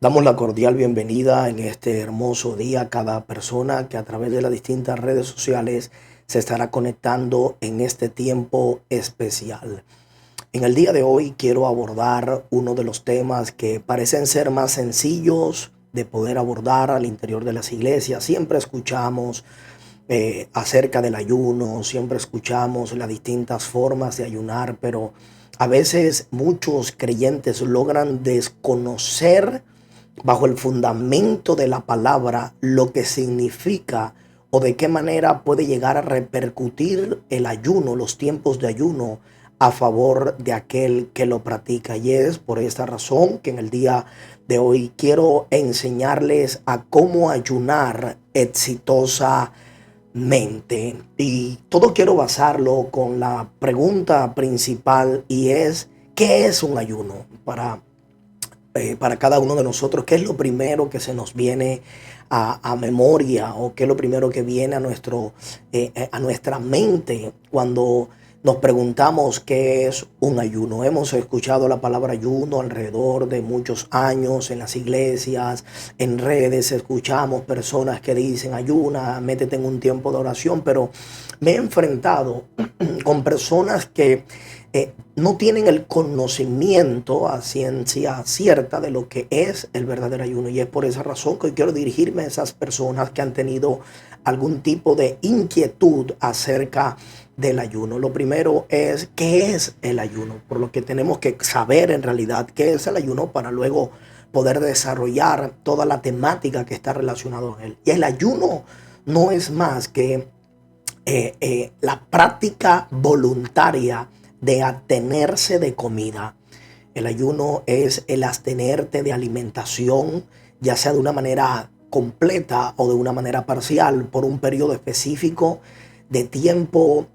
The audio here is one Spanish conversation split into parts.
Damos la cordial bienvenida en este hermoso día a cada persona que a través de las distintas redes sociales se estará conectando en este tiempo especial. En el día de hoy quiero abordar uno de los temas que parecen ser más sencillos de poder abordar al interior de las iglesias. Siempre escuchamos acerca del ayuno, siempre escuchamos las distintas formas de ayunar, pero a veces muchos creyentes logran desconocer bajo el fundamento de la palabra lo que significa o de qué manera puede llegar a repercutir el ayuno, los tiempos de ayuno a favor de aquel que lo practica. Y es por esta razón que en el día de hoy quiero enseñarles a cómo ayunar exitosamente. Y todo quiero basarlo con la pregunta principal, y es: ¿qué es un ayuno? Para cada uno de nosotros, ¿qué es lo primero que se nos viene a memoria, o qué es lo primero que viene a nuestra mente cuando nos preguntamos qué es un ayuno? Hemos escuchado la palabra ayuno alrededor de muchos años en las iglesias, en redes escuchamos personas que dicen ayuna, métete en un tiempo de oración, pero me he enfrentado con personas que no tienen el conocimiento a ciencia cierta de lo que es el verdadero ayuno. Y es por esa razón que hoy quiero dirigirme a esas personas que han tenido algún tipo de inquietud acerca del ayuno. Lo primero es: ¿qué es el ayuno? Por lo que tenemos que saber en realidad qué es el ayuno para luego poder desarrollar toda la temática que está relacionada con él. Y el ayuno no es más que la práctica voluntaria de abstenerse de comida. El ayuno es el abstenerte de alimentación, ya sea de una manera completa o de una manera parcial, por un periodo específico de tiempo,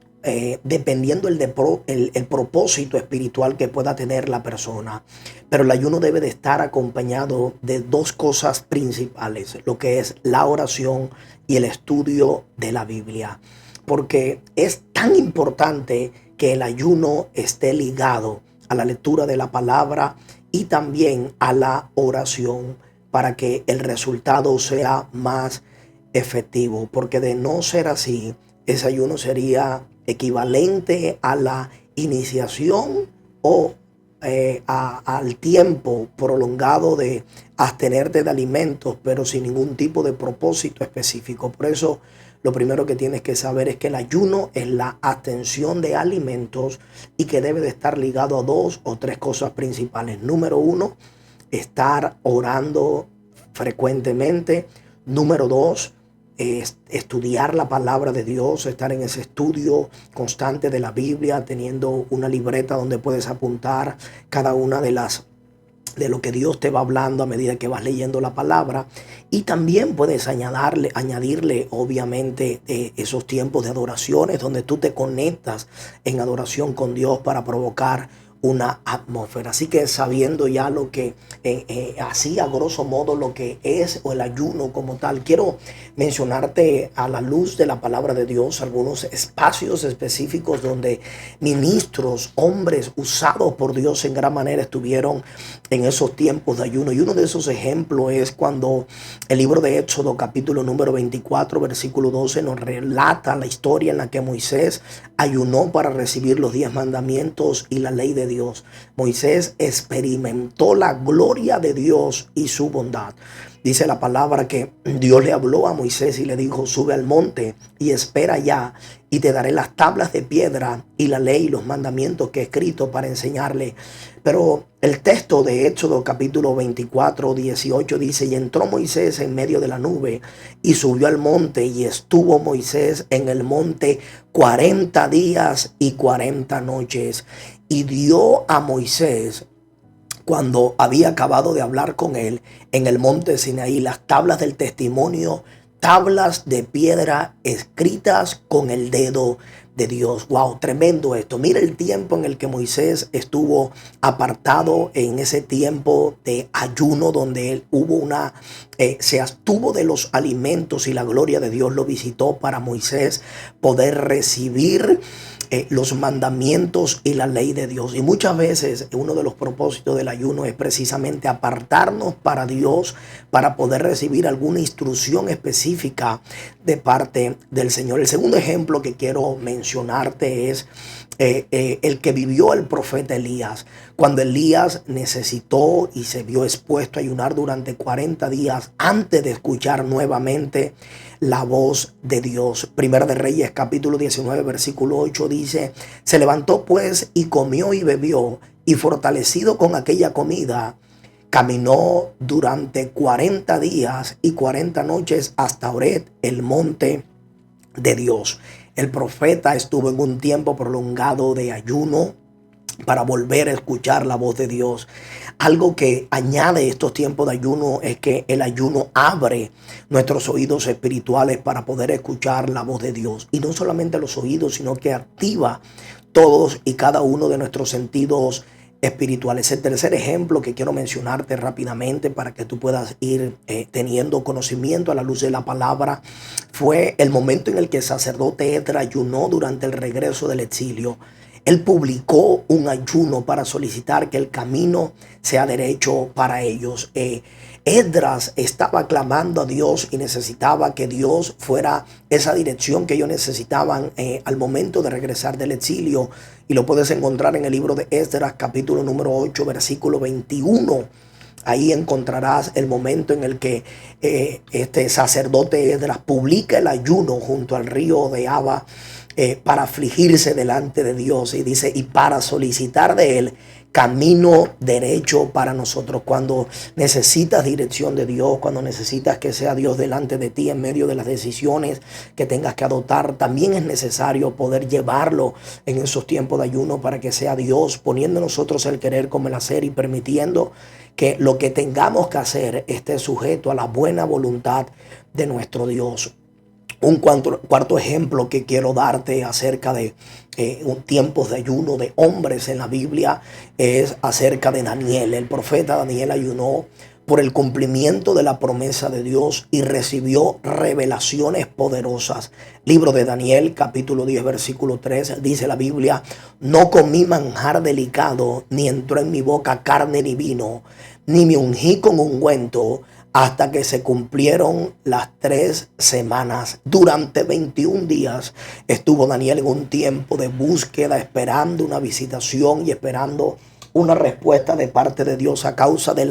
dependiendo el propósito espiritual que pueda tener la persona. Pero el ayuno debe de estar acompañado de dos cosas principales: lo que es la oración y el estudio de la Biblia. Porque es tan importante que el ayuno esté ligado a la lectura de la palabra y también a la oración, para que el resultado sea más efectivo. Porque de no ser así, ese ayuno sería equivalente a la iniciación o al tiempo prolongado de abstenerte de alimentos, pero sin ningún tipo de propósito específico. Por eso, lo primero que tienes que saber es que el ayuno es la abstención de alimentos, y que debe de estar ligado a dos o tres cosas principales. Número uno, estar orando frecuentemente. Número dos, estudiar la palabra de Dios, estar en ese estudio constante de la Biblia, teniendo una libreta donde puedes apuntar cada una de lo que Dios te va hablando a medida que vas leyendo la palabra. Y también puedes añadirle obviamente esos tiempos de adoraciones donde tú te conectas en adoración con Dios para provocar una atmósfera. Así que, sabiendo ya lo que así a grosso modo lo que es o el ayuno como tal, quiero mencionarte, a la luz de la palabra de Dios, algunos espacios específicos donde ministros, hombres usados por Dios en gran manera, estuvieron en esos tiempos de ayuno. Y uno de esos ejemplos es cuando el libro de Éxodo, capítulo número 24, versículo 12, nos relata la historia en la que Moisés ayunó para recibir los 10 mandamientos y la ley de Dios. Moisés experimentó la gloria de Dios y su bondad. Dice la palabra que Dios le habló a Moisés y le dijo: sube al monte y espera allá, y te daré las tablas de piedra y la ley y los mandamientos que he escrito para enseñarle. Pero el texto de Éxodo capítulo 24, 18 dice: y entró Moisés en medio de la nube y subió al monte, y estuvo Moisés en el monte 40 días y 40 noches. Y dio a Moisés, cuando había acabado de hablar con él en el monte Sinaí, las tablas del testimonio, tablas de piedra escritas con el dedo de Dios. Wow, tremendo esto. Mira el tiempo en el que Moisés estuvo apartado, en ese tiempo de ayuno donde él se abstuvo de los alimentos y la gloria de Dios lo visitó para Moisés poder recibir los mandamientos y la ley de Dios. Y muchas veces uno de los propósitos del ayuno es precisamente apartarnos para Dios, para poder recibir alguna instrucción específica de parte del Señor. El segundo ejemplo que quiero mencionarte es el que vivió el profeta Elías. Cuando Elías necesitó y se vio expuesto a ayunar durante 40 días antes de escuchar nuevamente la voz de Dios. Primera de Reyes capítulo 19 versículo 8 dice: se levantó pues y comió y bebió, y fortalecido con aquella comida, caminó durante 40 días y 40 noches hasta Horeb, el monte de Dios. El profeta estuvo en un tiempo prolongado de ayuno para volver a escuchar la voz de Dios. Algo que añade estos tiempos de ayuno es que el ayuno abre nuestros oídos espirituales para poder escuchar la voz de Dios. Y no solamente los oídos, sino que activa todos y cada uno de nuestros sentidos espirituales. El tercer ejemplo que quiero mencionarte rápidamente para que tú puedas ir teniendo conocimiento a la luz de la palabra fue el momento en el que el sacerdote Esdras ayunó durante el regreso del exilio. Él publicó un ayuno para solicitar que el camino sea derecho para ellos. Esdras estaba clamando a Dios y necesitaba que Dios fuera esa dirección que ellos necesitaban al momento de regresar del exilio. Y lo puedes encontrar en el libro de Esdras, capítulo número 8, versículo 21. Ahí encontrarás el momento en el que este sacerdote Esdras publica el ayuno junto al río de Aba para afligirse delante de Dios, y dice, y para solicitar de él camino derecho para nosotros. Cuando necesitas dirección de Dios, cuando necesitas que sea Dios delante de ti en medio de las decisiones que tengas que adoptar, también es necesario poder llevarlo en esos tiempos de ayuno para que sea Dios poniendo en nosotros el querer como el hacer y permitiendo que lo que tengamos que hacer esté sujeto a la buena voluntad de nuestro Dios. Un cuarto ejemplo que quiero darte acerca de tiempos de ayuno de hombres en la Biblia es acerca de Daniel. El profeta Daniel ayunó por el cumplimiento de la promesa de Dios y recibió revelaciones poderosas. Libro de Daniel, capítulo 10, versículo 3, dice la Biblia: no comí manjar delicado, ni entró en mi boca carne ni vino, ni me ungí con ungüento, hasta que se cumplieron las 3 semanas. Durante 21 días estuvo Daniel en un tiempo de búsqueda, esperando una visitación y esperando una respuesta de parte de Dios a causa de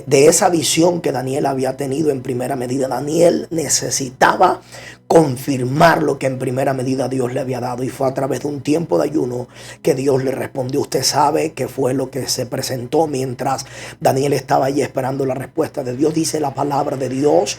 esa visión que Daniel había tenido en primera medida. Daniel necesitaba confirmar lo que en primera medida Dios le había dado, y fue a través de un tiempo de ayuno que Dios le respondió. Usted sabe que fue lo que se presentó mientras Daniel estaba allí esperando la respuesta de Dios. Dice la palabra de Dios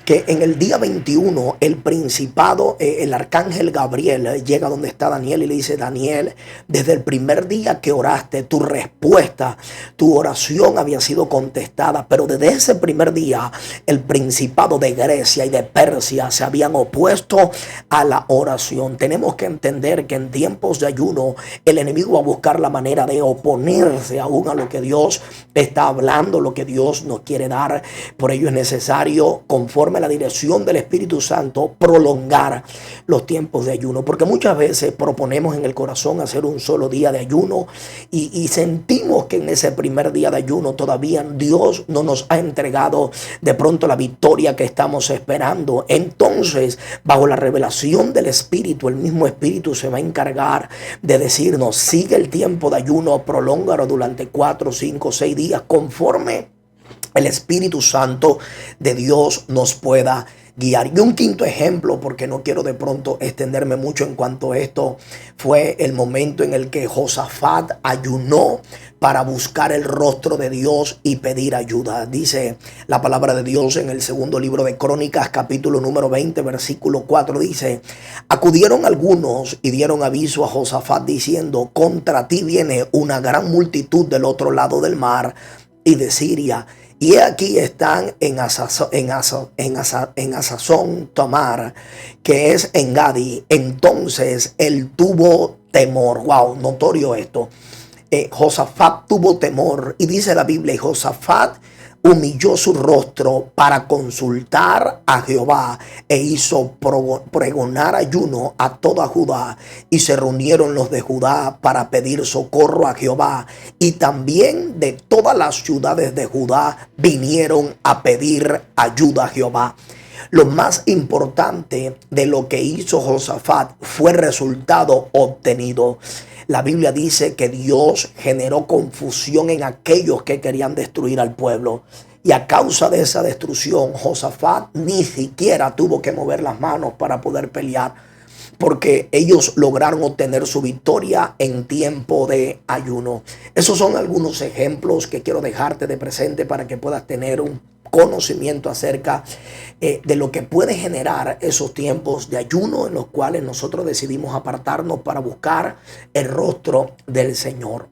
que en el día 21 el principado, el arcángel Gabriel llega donde está Daniel y le dice: Daniel, desde el primer día que oraste, tu respuesta, tu oración había sido contestada, pero desde ese primer día el principado de Grecia y de Persia se habían opuesto a la oración. Tenemos que entender que en tiempos de ayuno el enemigo va a buscar la manera de oponerse aún a lo que Dios está hablando, lo que Dios nos quiere dar. Por ello es necesario, conforme a la dirección del Espíritu Santo, prolongar los tiempos de ayuno, porque muchas veces proponemos en el corazón hacer un solo día de ayuno y sentimos que en ese primer día de ayuno todavía Dios no nos ha entregado de pronto la victoria que estamos esperando. Entonces, bajo la revelación del Espíritu, el mismo Espíritu se va a encargar de decirnos: sigue el tiempo de ayuno, prolóngalo durante 4, 5, 6 días, conforme el Espíritu Santo de Dios nos pueda guiar. Y un quinto ejemplo, porque no quiero de pronto extenderme mucho en cuanto a esto, fue el momento en el que Josafat ayunó para buscar el rostro de Dios y pedir ayuda. Dice la palabra de Dios en el segundo libro de Crónicas, capítulo número 20, versículo 4, dice: acudieron algunos y dieron aviso a Josafat diciendo: contra ti viene una gran multitud del otro lado del mar. y de Siria. Y aquí están en Asazón Tamar, que es en Gadi. Entonces él tuvo temor. Wow, notorio esto. Josafat tuvo temor, y dice la Biblia, y Josafat humilló su rostro para consultar a Jehová e hizo pregonar ayuno a toda Judá, y se reunieron los de Judá para pedir socorro a Jehová, y también de todas las ciudades de Judá vinieron a pedir ayuda a Jehová. Lo más importante de lo que hizo Josafat fue el resultado obtenido. La Biblia dice que Dios generó confusión en aquellos que querían destruir al pueblo. Y a causa de esa destrucción, Josafat ni siquiera tuvo que mover las manos para poder pelear, porque ellos lograron obtener su victoria en tiempo de ayuno. Esos son algunos ejemplos que quiero dejarte de presente para que puedas tener un conocimiento acerca de lo que puede generar esos tiempos de ayuno en los cuales nosotros decidimos apartarnos para buscar el rostro del Señor.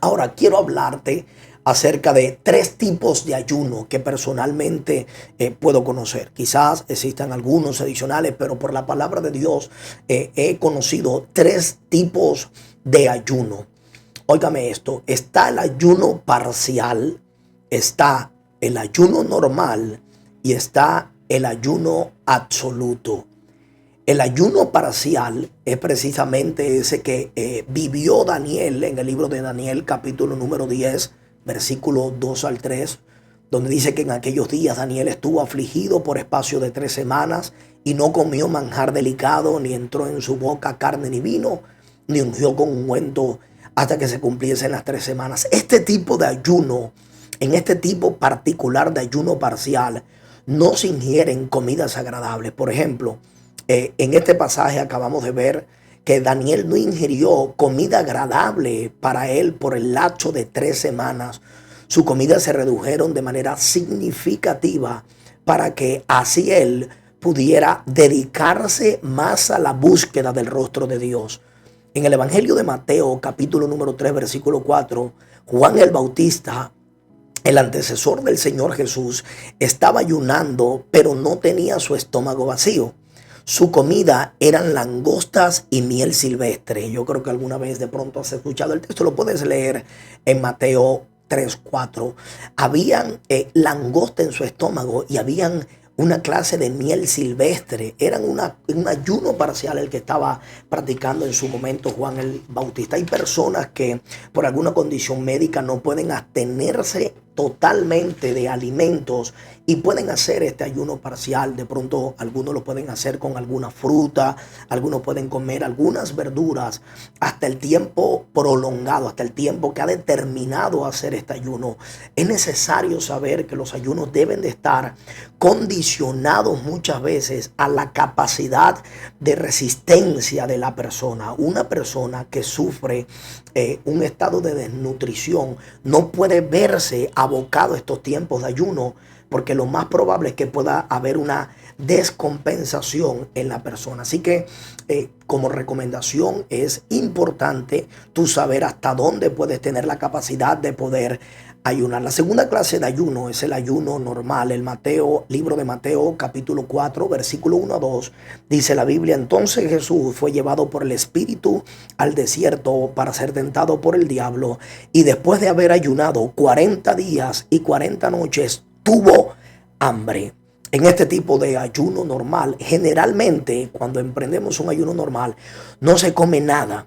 Ahora quiero hablarte acerca de 3 tipos de ayuno que personalmente puedo conocer. Quizás existan algunos adicionales, pero por la palabra de Dios he conocido 3 tipos de ayuno. Óigame esto, está el ayuno parcial, está el ayuno normal y está el ayuno absoluto. El ayuno parcial es precisamente ese que vivió Daniel en el libro de Daniel, capítulo número 10, versículo 2 al 3, donde dice que en aquellos días Daniel estuvo afligido por espacio de 3 semanas y no comió manjar delicado, ni entró en su boca carne ni vino, ni ungió con ungüento hasta que se cumpliesen las 3 semanas. Este tipo de ayuno, en este tipo particular de ayuno parcial, no se ingieren comidas agradables. Por ejemplo, en este pasaje acabamos de ver que Daniel no ingirió comida agradable para él por el lapso de 3 semanas. Su comida se redujeron de manera significativa para que así él pudiera dedicarse más a la búsqueda del rostro de Dios. En el Evangelio de Mateo, capítulo número 3, versículo 4, Juan el Bautista, el antecesor del Señor Jesús, estaba ayunando, pero no tenía su estómago vacío. Su comida eran langostas y miel silvestre. Yo creo que alguna vez de pronto has escuchado el texto, lo puedes leer en Mateo 3:4. Habían langosta en su estómago y habían una clase de miel silvestre. Eran un ayuno parcial el que estaba practicando en su momento Juan el Bautista. Hay personas que por alguna condición médica no pueden abstenerse totalmente de alimentos y pueden hacer este ayuno parcial. De pronto algunos lo pueden hacer con alguna fruta, algunos pueden comer algunas verduras hasta el tiempo prolongado, hasta el tiempo que ha determinado hacer este ayuno. Es necesario saber que los ayunos deben de estar condicionados muchas veces a la capacidad de resistencia de la persona. Una persona que sufre un estado de desnutrición no puede verse abocado a estos tiempos de ayuno, porque lo más probable es que pueda haber una descompensación en la persona. Así que como recomendación es importante tú saber hasta dónde puedes tener la capacidad de poder ayunar. La segunda clase de ayuno es el ayuno normal. El libro de Mateo capítulo 4 versículo 1 a 2 dice la Biblia: entonces Jesús fue llevado por el Espíritu al desierto para ser tentado por el diablo, y después de haber ayunado 40 días y 40 noches tuvo hambre. En este tipo de ayuno normal, generalmente cuando emprendemos un ayuno normal, no se come nada.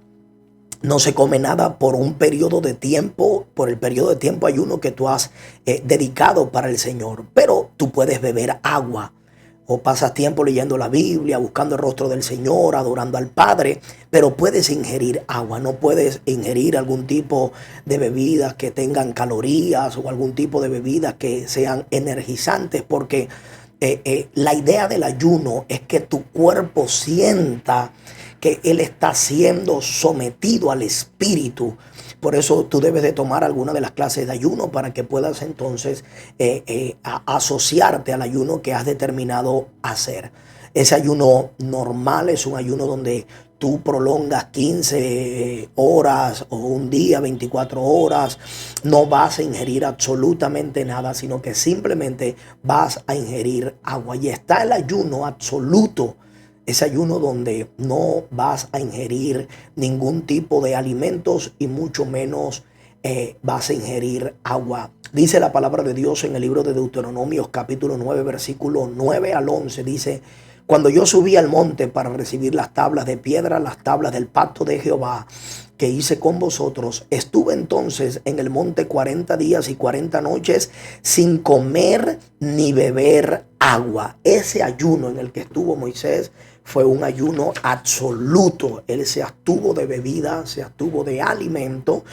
No se come nada por un periodo de tiempo, por el periodo de tiempo ayuno que tú has dedicado para el Señor. Pero tú puedes beber agua o pasas tiempo leyendo la Biblia, buscando el rostro del Señor, adorando al Padre, pero puedes ingerir agua. No puedes ingerir algún tipo de bebidas que tengan calorías o algún tipo de bebidas que sean energizantes, porque la idea del ayuno es que tu cuerpo sienta que él está siendo sometido al Espíritu. Por eso tú debes de tomar alguna de las clases de ayuno para que puedas entonces asociarte al ayuno que has determinado hacer. Ese ayuno normal es un ayuno donde tú prolongas 15 horas o un día, 24 horas, no vas a ingerir absolutamente nada, sino que simplemente vas a ingerir agua. Y está el ayuno absoluto. Ese ayuno donde no vas a ingerir ningún tipo de alimentos y mucho menos vas a ingerir agua. Dice la palabra de Dios en el libro de Deuteronomios capítulo 9 versículo 9 al 11. Dice: cuando yo subí al monte para recibir las tablas de piedra, las tablas del pacto de Jehová que hice con vosotros, estuve entonces en el monte 40 días y 40 noches sin comer ni beber agua. Ese ayuno en el que estuvo Moisés fue un ayuno absoluto. Él se abstuvo de bebida, se abstuvo de alimento,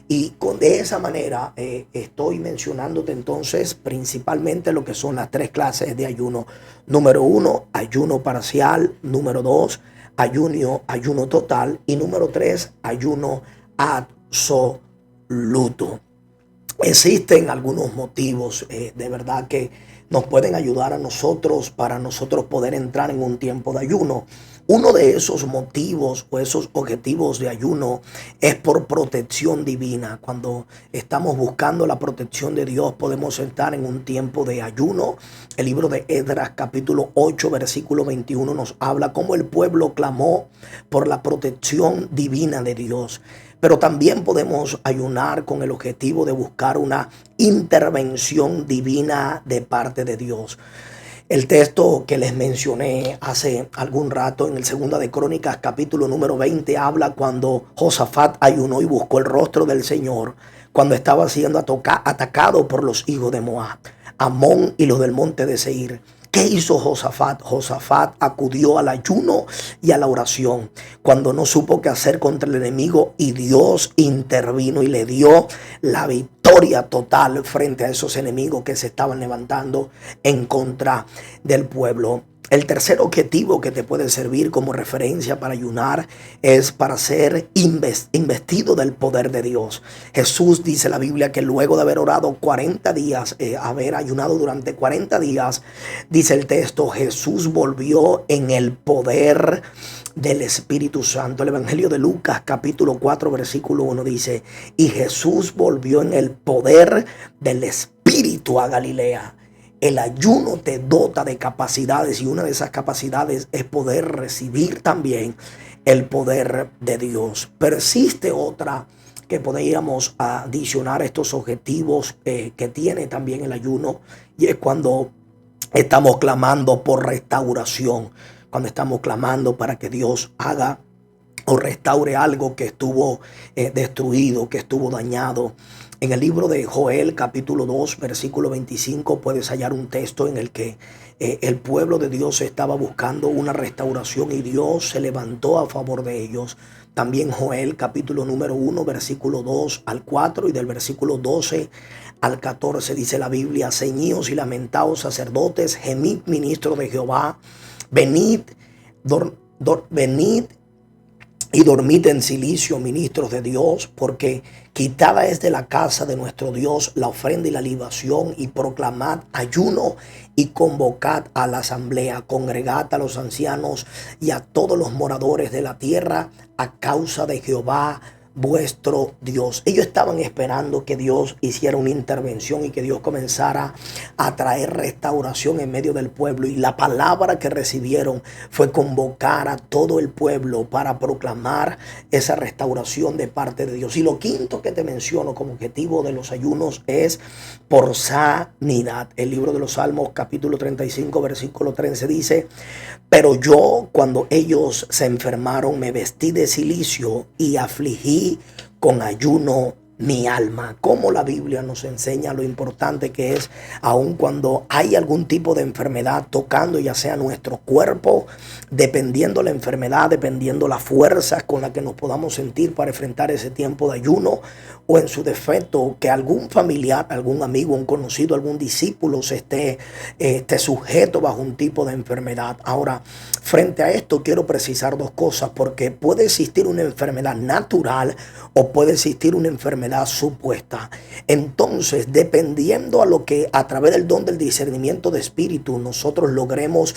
y de esa manera estoy mencionándote entonces principalmente lo que son las tres clases de ayuno. Número 1, ayuno parcial. Número 2, ayuno total. Y número 3, ayuno absoluto. Existen algunos motivos de verdad que nos pueden ayudar a nosotros para nosotros poder entrar en un tiempo de ayuno. Uno de esos motivos o esos objetivos de ayuno es por protección divina. Cuando estamos buscando la protección de Dios, podemos entrar en un tiempo de ayuno. El libro de Esdras capítulo 8 versículo 21 nos habla cómo el pueblo clamó por la protección divina de Dios. Pero también podemos ayunar con el objetivo de buscar una intervención divina de parte de Dios. El texto que les mencioné hace algún rato en el 2 de Crónicas capítulo número 20 habla cuando Josafat ayunó y buscó el rostro del Señor cuando estaba siendo atacado por los hijos de Moab, Amón y los del monte de Seir. ¿Qué hizo Josafat? Josafat acudió al ayuno y a la oración cuando no supo qué hacer contra el enemigo, y Dios intervino y le dio la victoria total frente a esos enemigos que se estaban levantando en contra del pueblo. El tercer objetivo que te puede servir como referencia para ayunar es para ser investido del poder de Dios. Jesús, dice la Biblia, que luego de haber orado 40 días, haber ayunado durante 40 días, dice el texto, Jesús volvió en el poder del Espíritu Santo. El Evangelio de Lucas capítulo 4 versículo 1 dice: y Jesús volvió en el poder del Espíritu a Galilea. El ayuno te dota de capacidades, y una de esas capacidades es poder recibir también el poder de Dios. Persiste otra que podríamos adicionar a estos objetivos que tiene también el ayuno, y es cuando estamos clamando por restauración, cuando estamos clamando para que Dios haga o restaure algo que estuvo destruido, que estuvo dañado. En el libro de Joel capítulo 2 versículo 25 puedes hallar un texto en el que el pueblo de Dios estaba buscando una restauración y Dios se levantó a favor de ellos. También Joel capítulo número 1 versículo 2 al 4 y del versículo 12 al 14 dice la Biblia: ceñíos y lamentaos sacerdotes, gemid ministros de Jehová, venid, venid y dormid en silicio, ministros de Dios, porque quitada es de la casa de nuestro Dios la ofrenda y la libación, y proclamad ayuno y convocad a la asamblea, congregad a los ancianos y a todos los moradores de la tierra a causa de Jehová vuestro Dios. Ellos estaban esperando que Dios hiciera una intervención y que Dios comenzara a traer restauración en medio del pueblo, y la palabra que recibieron fue convocar a todo el pueblo para proclamar esa restauración de parte de Dios. Y lo quinto que te menciono como objetivo de los ayunos es por sanidad. El libro de los Salmos capítulo 35 versículo 13 dice: pero yo, cuando ellos se enfermaron, me vestí de cilicio y afligí con ayuno mi alma. Como la Biblia nos enseña lo importante que es, aun cuando hay algún tipo de enfermedad tocando ya sea nuestro cuerpo, dependiendo la enfermedad, dependiendo las fuerzas con las que nos podamos sentir para enfrentar ese tiempo de ayuno, o en su defecto que algún familiar, algún amigo, un conocido, algún discípulo se esté sujeto bajo un tipo de enfermedad. Ahora, frente a esto quiero precisar dos cosas, porque puede existir una enfermedad natural o puede existir una enfermedad enfermedad supuesta. Entonces, dependiendo a lo que a través del don del discernimiento de espíritu nosotros logremos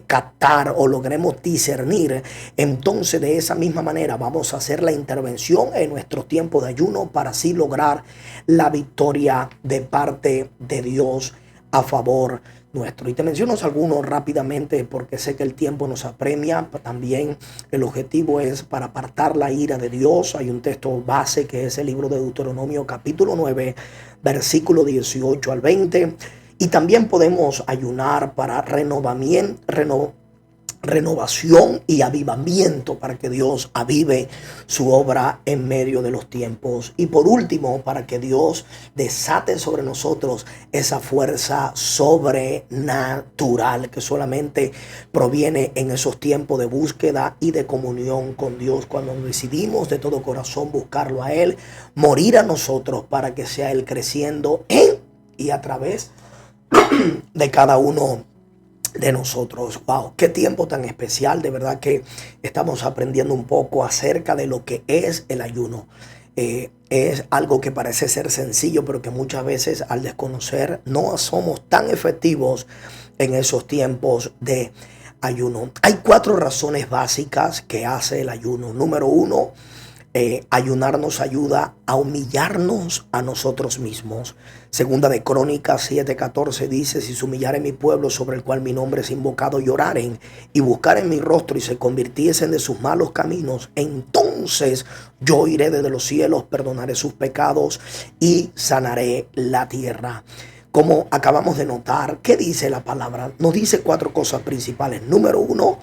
captar o logremos discernir, entonces de esa misma manera vamos a hacer la intervención en nuestro tiempo de ayuno para así lograr la victoria de parte de Dios a favor nuestro. Y te menciono algunos rápidamente porque sé que el tiempo nos apremia. También el objetivo es para apartar la ira de Dios. Hay un texto base que es el libro de Deuteronomio capítulo 9, versículo 18 al 20. Y también podemos ayunar para renovación y avivamiento, para que Dios avive su obra en medio de los tiempos. Y por último, para que Dios desate sobre nosotros esa fuerza sobrenatural que solamente proviene en esos tiempos de búsqueda y de comunión con Dios, cuando decidimos de todo corazón buscarlo a Él, morir a nosotros para que sea Él creciendo en y a través de cada uno de nosotros. Wow, qué tiempo tan especial. De verdad que estamos aprendiendo un poco acerca de lo que es el ayuno. Es algo que parece ser sencillo, pero que muchas veces al desconocer no somos tan efectivos en esos tiempos de ayuno. Hay 4 razones básicas que hace el ayuno. Número 1, ayunar nos ayuda a humillarnos a nosotros mismos. Segunda de Crónicas 7:14 dice: si se humillare mi pueblo sobre el cual mi nombre es invocado, lloraren y buscaren mi rostro y se convirtiesen de sus malos caminos, entonces yo iré desde los cielos, perdonaré sus pecados y sanaré la tierra. Como acabamos de notar, ¿qué dice la palabra? Nos dice 4 cosas principales. Número 1,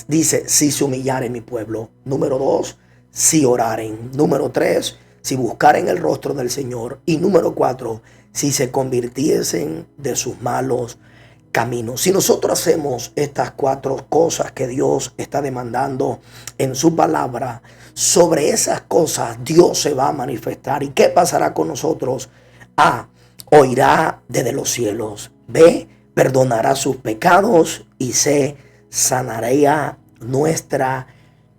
dice: si se humillare mi pueblo. Número 2, si oraren. Número 3, si buscaren el rostro del Señor. Y número 4, si se convirtiesen de sus malos caminos. Si nosotros hacemos estas 4 cosas que Dios está demandando en su palabra, sobre esas cosas Dios se va a manifestar. ¿Y qué pasará con nosotros? A, oirá desde los cielos. B, perdonará sus pecados. Y C, sanará nuestra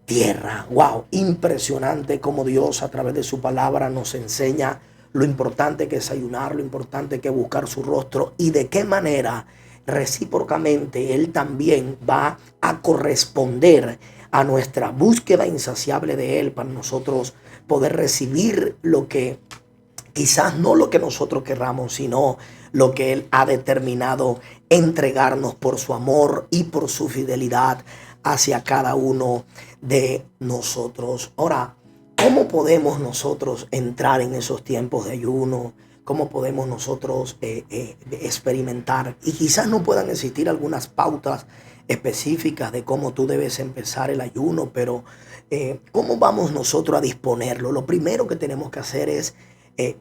tierra. Wow, impresionante como Dios a través de su palabra nos enseña lo importante que es ayunar, lo importante que es buscar su rostro y de qué manera recíprocamente Él también va a corresponder a nuestra búsqueda insaciable de Él, para nosotros poder recibir lo que quizás no lo que nosotros querramos, sino lo que Él ha determinado entregarnos por su amor y por su fidelidad hacia cada uno de nosotros. Ahora, ¿cómo podemos nosotros entrar en esos tiempos de ayuno? ¿Cómo podemos nosotros experimentar? Y quizás no puedan existir algunas pautas específicas de cómo tú debes empezar el ayuno, pero ¿cómo vamos nosotros a disponerlo? Lo primero que tenemos que hacer es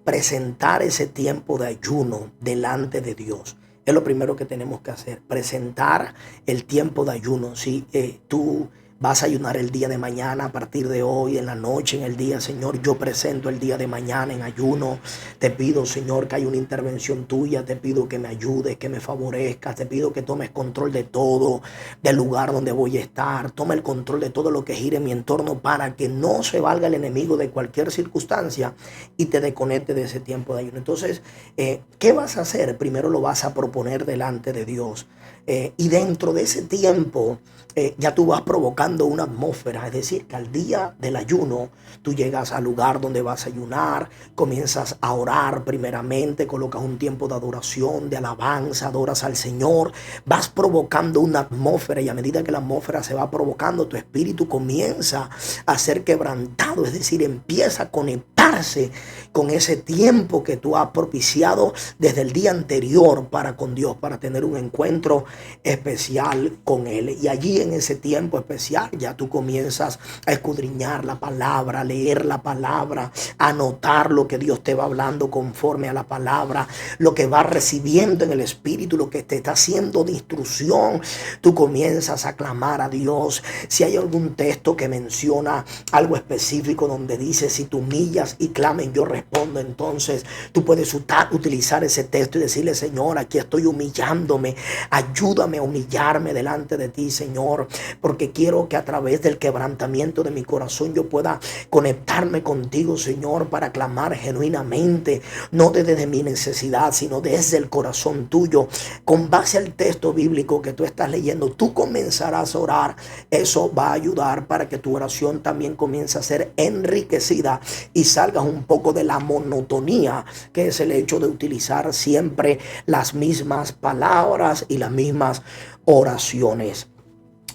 presentar ese tiempo de ayuno delante de Dios. Es lo primero que tenemos que hacer, presentar el tiempo de ayuno. Si tú vas a ayunar el día de mañana, a partir de hoy, en la noche, en el día, Señor, yo presento el día de mañana en ayuno. Te pido, Señor, que haya una intervención tuya. Te pido que me ayudes, que me favorezcas. Te pido que tomes control de todo, del lugar donde voy a estar. Toma el control de todo lo que gire en mi entorno, para que no se valga el enemigo de cualquier circunstancia y te desconecte de ese tiempo de ayuno. Entonces, ¿qué vas a hacer? Primero lo vas a proponer delante de Dios. Y dentro de ese tiempo ya tú vas provocando una atmósfera. Es decir, que al día del ayuno tú llegas al lugar donde vas a ayunar, comienzas a orar primeramente, colocas un tiempo de adoración, de alabanza, adoras al Señor, vas provocando una atmósfera, y a medida que la atmósfera se va provocando, tu espíritu comienza a ser quebrantado. Es decir, empieza a conectarse con ese tiempo que tú has propiciado desde el día anterior para con Dios, para tener un encuentro especial con Él. Y allí en ese tiempo especial ya tú comienzas a escudriñar la palabra, a leer la palabra, a anotar lo que Dios te va hablando conforme a la palabra, lo que vas recibiendo en el Espíritu, lo que te está haciendo de instrucción. Tú comienzas a clamar a Dios. Si hay algún texto que menciona algo específico donde dice: si te humillas pidas y clamen, yo respondo. Entonces tú puedes utilizar ese texto y decirle: Señor, aquí estoy humillándome, ayúdame a humillarme delante de ti, Señor, porque quiero que a través del quebrantamiento de mi corazón yo pueda conectarme contigo, Señor, para clamar genuinamente, no desde mi necesidad, sino desde el corazón tuyo. Con base al texto bíblico que tú estás leyendo, tú comenzarás a orar. Eso va a ayudar para que tu oración también comience a ser enriquecida y salgas un poco de la monotonía, que es el hecho de utilizar siempre las mismas palabras y las mismas oraciones.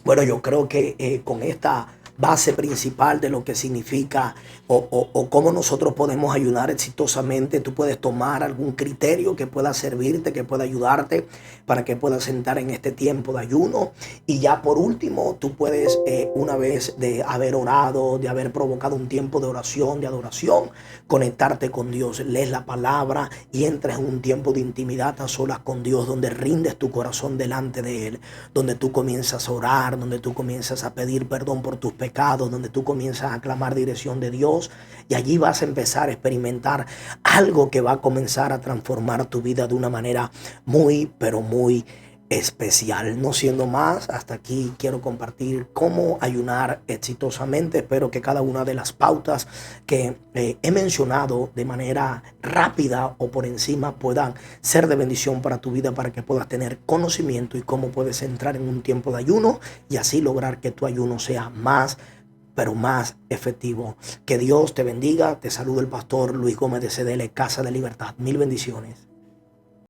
Bueno, yo creo que con esta base principal de lo que significa o cómo nosotros podemos ayudar exitosamente, tú puedes tomar algún criterio que pueda servirte, que pueda ayudarte para que puedas entrar en este tiempo de ayuno. Y ya por último, tú puedes, una vez de haber orado, de haber provocado un tiempo de oración, de adoración, conectarte con Dios, lees la palabra y entras en un tiempo de intimidad a solas con Dios, donde rindes tu corazón delante de Él, donde tú comienzas a orar, donde tú comienzas a pedir perdón por tus pecados, donde tú comienzas a clamar dirección de Dios. Y allí vas a empezar a experimentar algo que va a comenzar a transformar tu vida de una manera muy, pero muy especial. No siendo más, hasta aquí quiero compartir cómo ayunar exitosamente. Espero que cada una de las pautas que he mencionado de manera rápida o por encima puedan ser de bendición para tu vida, para que puedas tener conocimiento y cómo puedes entrar en un tiempo de ayuno y así lograr que tu ayuno sea más, pero más efectivo. Que Dios te bendiga. Te saluda el pastor Luis Gómez de CDL Casa de Libertad. Mil bendiciones.